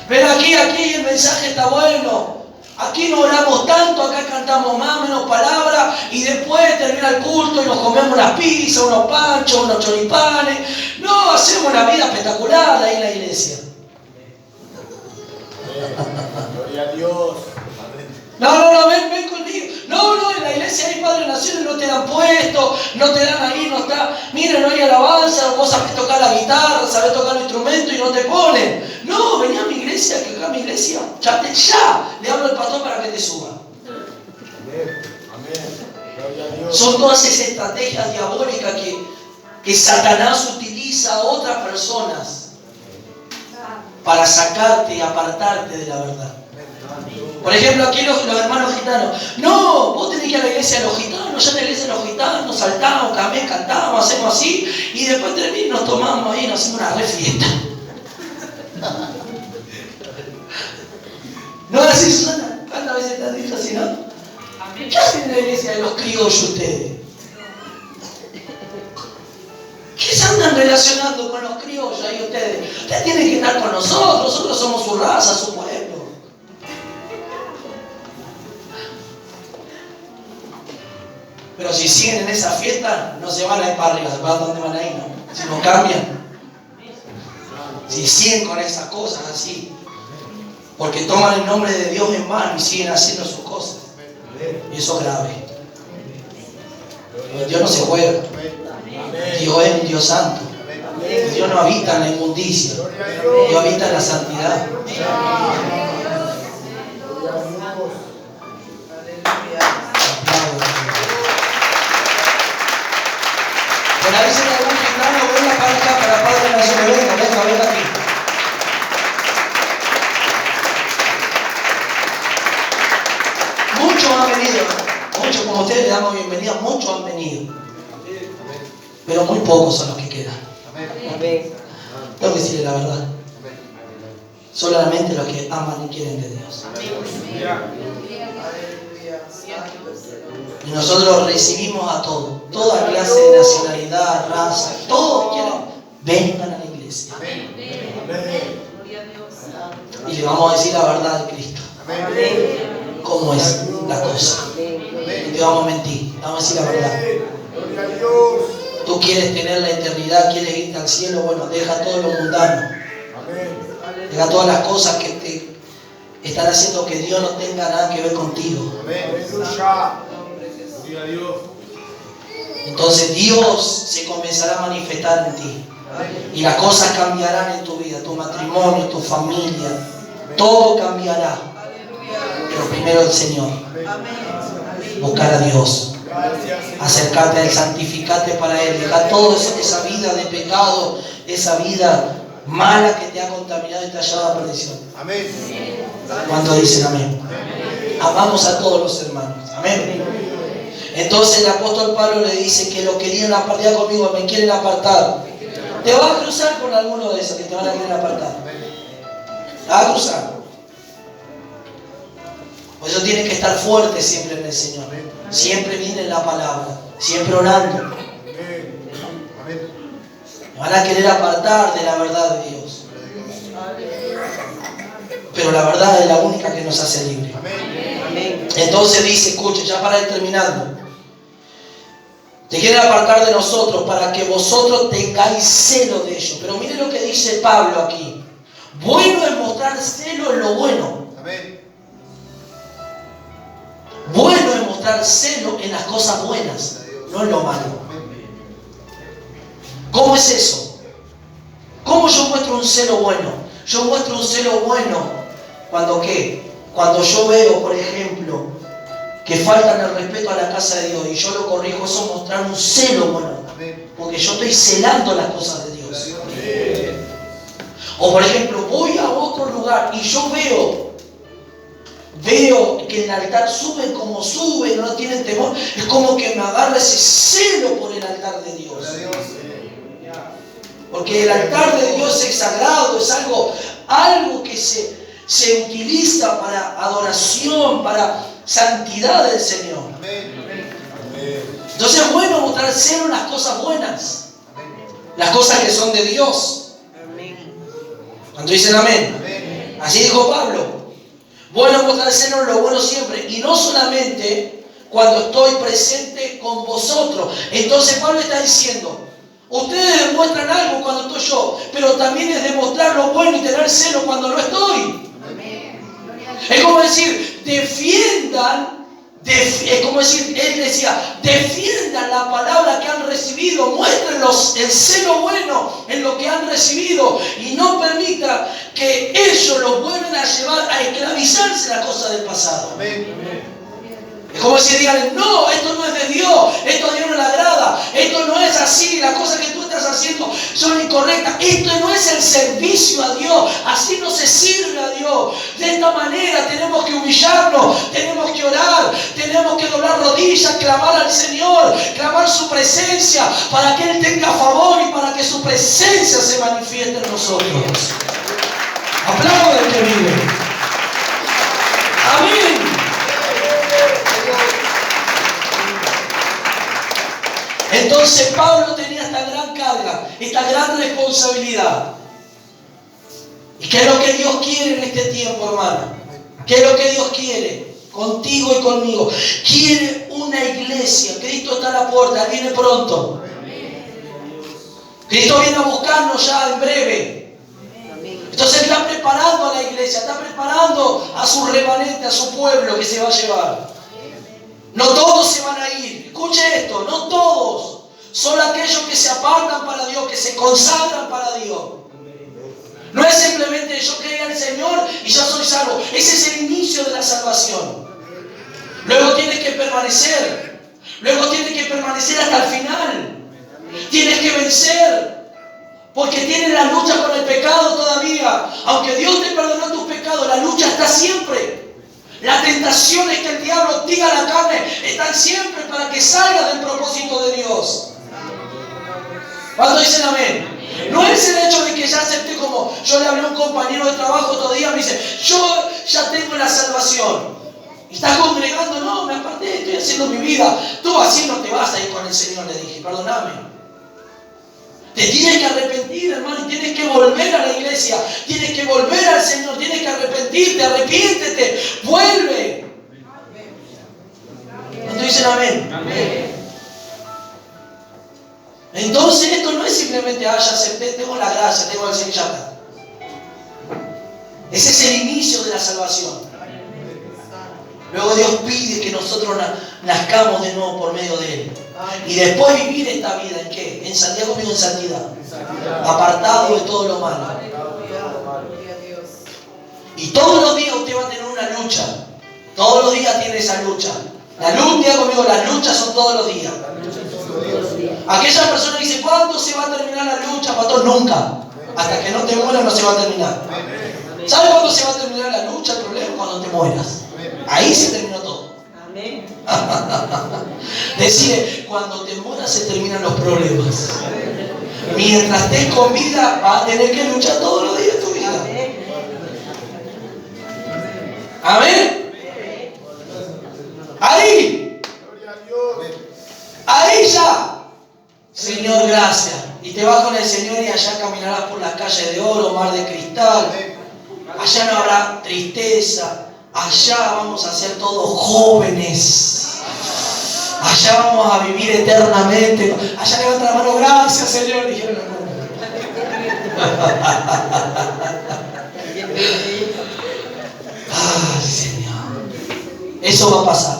Ven aquí, el mensaje está bueno. Aquí no oramos tanto, acá cantamos más, menos palabras, y después termina el culto y nos comemos unas pizzas, unos panchos, unos choripanes. No, hacemos una vida espectacular ahí en la iglesia. Gloria a Dios. No, ven conmigo. No, en la iglesia hay Padre de Naciones, no te dan puesto, no te dan ahí, no está. Miren, no hay alabanza, vos sabés tocar la guitarra, sabés tocar el instrumento y no te ponen. No, vení a mi iglesia, que acá a mi iglesia, ya le hablo al pastor para que te suba. Amén. Gloria a Dios. Son todas esas estrategias diabólicas que Satanás utiliza a otras personas para sacarte y apartarte de la verdad. Por ejemplo, aquí los hermanos gitanos. No, vos tenés que ir a la iglesia de los gitanos. Ya en la iglesia de los gitanos saltamos, también cantamos, hacemos así. Y después terminamos y nos tomamos ahí, nos hacemos una re fiesta. ¿No así, Susana? ¿Cuántas veces te has dicho así, no? ¿Qué hacen en la iglesia de los criollos ustedes? ¿Qué se andan relacionando con los criollos ahí ustedes? Ustedes tienen que estar con nosotros. Nosotros somos su raza, su pueblo. Pero si siguen en esa fiesta, no se van a ir para arriba. ¿Para dónde van a ir? No. Si no cambian. Si siguen con esas cosas así. Porque toman el nombre de Dios en mano y siguen haciendo sus cosas. Y eso es grave. Dios no se juega. Dios es un Dios santo. Dios no habita en la inmundicia. Dios habita en la santidad. Por ahí se le algún gitano, venga para acá, para Padre Nacional. Venga aquí. Muchos han venido, muchos, como ustedes le damos bienvenida, muchos han venido. Pero muy pocos son los que quedan. Tengo que decirle la verdad. Solamente los que aman y quieren de Dios. Y nosotros recibimos a todos, toda clase de nacionalidad, raza, todos quieran, vengan a la iglesia. Y le vamos a decir la verdad de Cristo. ¿Cómo es la cosa? No te vamos a mentir, vamos a decir la verdad. Tú quieres tener la eternidad, quieres irte al cielo, bueno, deja todo lo mundano. Deja todas las cosas que te están haciendo que Dios no tenga nada que ver contigo. Entonces Dios se comenzará a manifestar en ti. Y las cosas cambiarán en tu vida, tu matrimonio, tu familia. Todo cambiará. Pero primero el Señor. Buscar a Dios. Acercarte a Él, santificarte para Él. Dejar toda esa vida de pecado, esa vida mala que te ha contaminado y te ha llevado a perdición. Amén. ¿Cuántos dicen amén? Amamos a todos los hermanos. Amén. Entonces el apóstol Pablo le dice que lo querían apartar conmigo, me quieren apartar. Te vas a cruzar con alguno de esos que te van a querer apartar. Te vas a cruzar. Por eso tienes que estar fuerte siempre en el Señor. Siempre viene la palabra, siempre orando. Me van a querer apartar de la verdad de Dios. Pero la verdad es la única que nos hace libres. Entonces dice, escuche, ya para ir terminando. Te quieren apartar de nosotros para que vosotros tengáis celo de ellos. Pero mire lo que dice Pablo aquí. Bueno es mostrar celo en lo bueno. Bueno es mostrar celo en las cosas buenas, no en lo malo. ¿Cómo es eso? ¿Cómo yo muestro un celo bueno? Yo muestro un celo bueno cuando ¿qué? Cuando yo veo, por ejemplo, que faltan el respeto a la casa de Dios y yo lo corrijo, eso es mostrar un celo bueno. Porque yo estoy celando las cosas de Dios. O por ejemplo, voy a otro lugar y yo veo que en el altar suben como suben, no tienen temor. Es como que me agarra ese celo por el altar de Dios. Porque el altar de Dios es sagrado, es algo que se utiliza para adoración, para santidad del Señor. Entonces es bueno mostrar celo en las cosas buenas, las cosas que son de Dios. Cuando dicen amén. Así dijo Pablo. Bueno mostrar celo en lo bueno siempre. Y no solamente cuando estoy presente con vosotros. Entonces Pablo está diciendo, ustedes demuestran algo cuando estoy yo, pero también es demostrar lo bueno y tener celo cuando no estoy. Es como decir, defiendan, es como decir, él decía, defiendan la palabra que han recibido, muéstrenlos el celo bueno en lo que han recibido y no permitan que ellos los vuelvan a llevar a esclavizarse las cosas del pasado. Es como decir, digan, no, esto no es de Dios, esto a Dios no le agrada, esto no es así. así, las cosas que tú estás haciendo son incorrectas. Esto no es el servicio a Dios, así no se sirve a Dios. De esta manera tenemos que humillarnos, tenemos que orar, tenemos que doblar rodillas, clamar al Señor, clamar su presencia para que Él tenga favor y para que su presencia se manifieste en nosotros. Aplaude al que vive. Amén. Entonces Pablo tenía esta gran carga, esta gran responsabilidad. ¿Y qué es lo que Dios quiere en este tiempo, hermano? ¿Qué es lo que Dios quiere? Contigo y conmigo. Quiere una iglesia. Cristo está a la puerta, Él viene pronto. Cristo viene a buscarnos ya en breve. Entonces Él está preparando a la iglesia, está preparando a su remanente, a su pueblo que se va a llevar. No todos se van a ir. Escuche esto, no todos. Solo aquellos que se apartan para Dios, que se consagran para Dios. No es simplemente yo creí al Señor y ya soy salvo. Ese es el inicio de la salvación. Luego tienes que permanecer. Luego tienes que permanecer hasta el final. Tienes que vencer. Porque tienes la lucha con el pecado todavía. Aunque Dios te perdonó tus pecados, la lucha está siempre. Las tentaciones que el diablo tira a la carne están siempre para que salgas del propósito de Dios. ¿Cuánto dicen amén? No es el hecho de que ya acepté, como yo le hablé a un compañero de trabajo otro día, me dice, yo ya tengo la salvación. ¿Y estás congregando? No, me aparté, estoy haciendo mi vida. Tú así no te vas a ir con el Señor, le dije, perdóname. Te tienes que arrepentir, hermano, y tienes que volver a la iglesia, tienes que volver al Señor, tienes que arrepentirte, arrepiéntete, vuelve. ¿Cuánto dicen amén? Amén. Entonces esto no es simplemente, ya acepté, tengo la gracia, tengo el Señor, ya está. Ese es el inicio de la salvación. Luego Dios pide que nosotros nazcamos de nuevo por medio de Él. Y después vivir esta vida, ¿en qué? En Santiago, en santidad. Apartado de todo lo malo. Y todos los días usted va a tener una lucha. Todos los días tiene esa lucha. La lucha, conmigo, las luchas son todos los días. Aquella persona dice, ¿cuándo se va a terminar la lucha, pastor? Nunca. Hasta que no te mueras no se va a terminar. ¿Sabes cuándo se va a terminar la lucha? El problema es cuando te mueras. Ahí se terminó todo. Amén. Decide, cuando te mueras se terminan los problemas. Mientras estés con vida, vas a tener que luchar todos los días de tu vida. Amén. Ahí ya. Señor, gracias. Y te vas con el Señor y allá caminarás por las calles de oro, mar de cristal. Allá no habrá tristeza. Allá vamos a ser todos jóvenes. Allá vamos a vivir eternamente. Allá levanta la mano, gracias Señor. Dijeron, ay Señor. Eso va a pasar.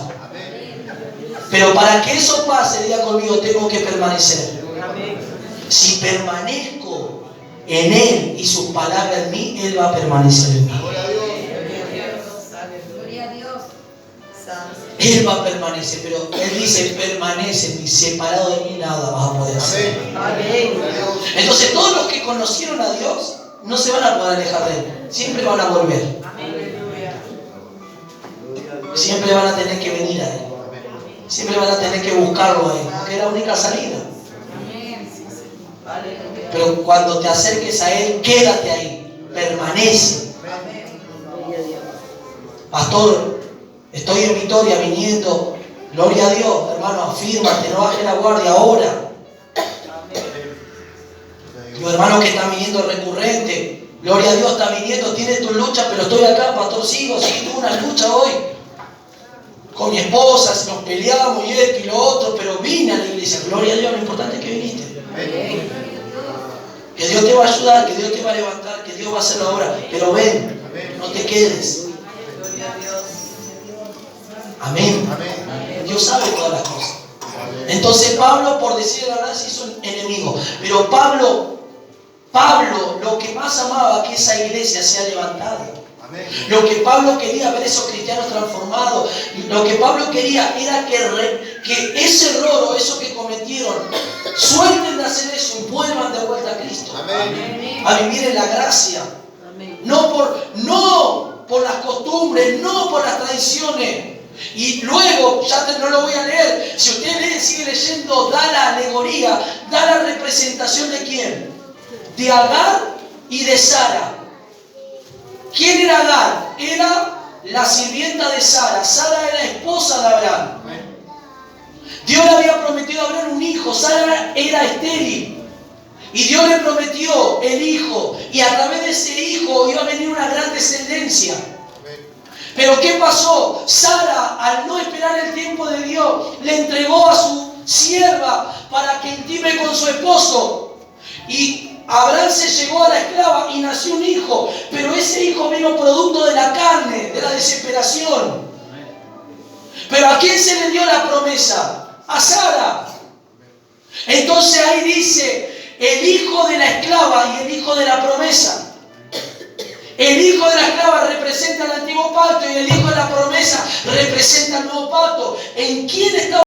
Pero para que eso pase, diga conmigo, tengo que permanecer. Si permanezco en Él y sus palabras en mí, Él va a permanecer en mí. Él va a permanecer, pero Él dice, permanece en mí, separado de mí nada vas a poder hacer. Entonces todos los que conocieron a Dios no se van a poder alejar de Él, siempre van a volver. Siempre van a tener que venir a Él, siempre van a tener que buscarlo a Él, porque es la única salida. Pero cuando te acerques a Él, quédate ahí, permanece. Pastor, estoy en Victoria viniendo, gloria a Dios, hermano, afírmate, no bajes la guardia ahora. Tu hermano que está viniendo recurrente, gloria a Dios, está viniendo, tiene tu lucha, pero estoy acá, pastor, sí, tuve una lucha hoy. Con mi esposa, nos peleamos y esto y lo otro, pero vine a la iglesia, gloria a Dios, lo importante es que viniste. Que Dios te va a ayudar, que Dios te va a levantar, que Dios va a hacer la obra, pero ven, no te quedes. Amén. Dios sabe todas las cosas. Entonces Pablo, por decir la verdad, se hizo un enemigo. Pero Pablo, lo que más amaba que esa iglesia sea levantada. Lo que Pablo quería ver esos cristianos transformados. Lo que Pablo quería era que ese error o eso que cometieron Suelten de hacer eso y vuelvan de vuelta a Cristo. Amén. A vivir en la gracia. No por las costumbres, no por las tradiciones. Y luego, no lo voy a leer, si usted sigue leyendo, da la alegoría, da la representación de quién. De Agar y de Sara. ¿Quién era Agar? Era la sirvienta de Sara. Sara era esposa de Abraham. Dios le había prometido a Abraham un hijo. Sara era estéril. Y Dios le prometió el hijo. Y a través de ese hijo iba a venir una gran descendencia. Pero ¿qué pasó? Sara, al no esperar el tiempo de Dios, le entregó a su sierva para que intime con su esposo. Y Abraham se llegó a la esclava y nació un hijo. Pero ese hijo vino producto de la carne, de la desesperación. Pero ¿a quién se le dio la promesa? A Sara. Entonces ahí dice, el hijo de la esclava y el hijo de la promesa. El hijo de la esclava representa el antiguo pacto y el hijo de la promesa representa el nuevo pacto. ¿En quién está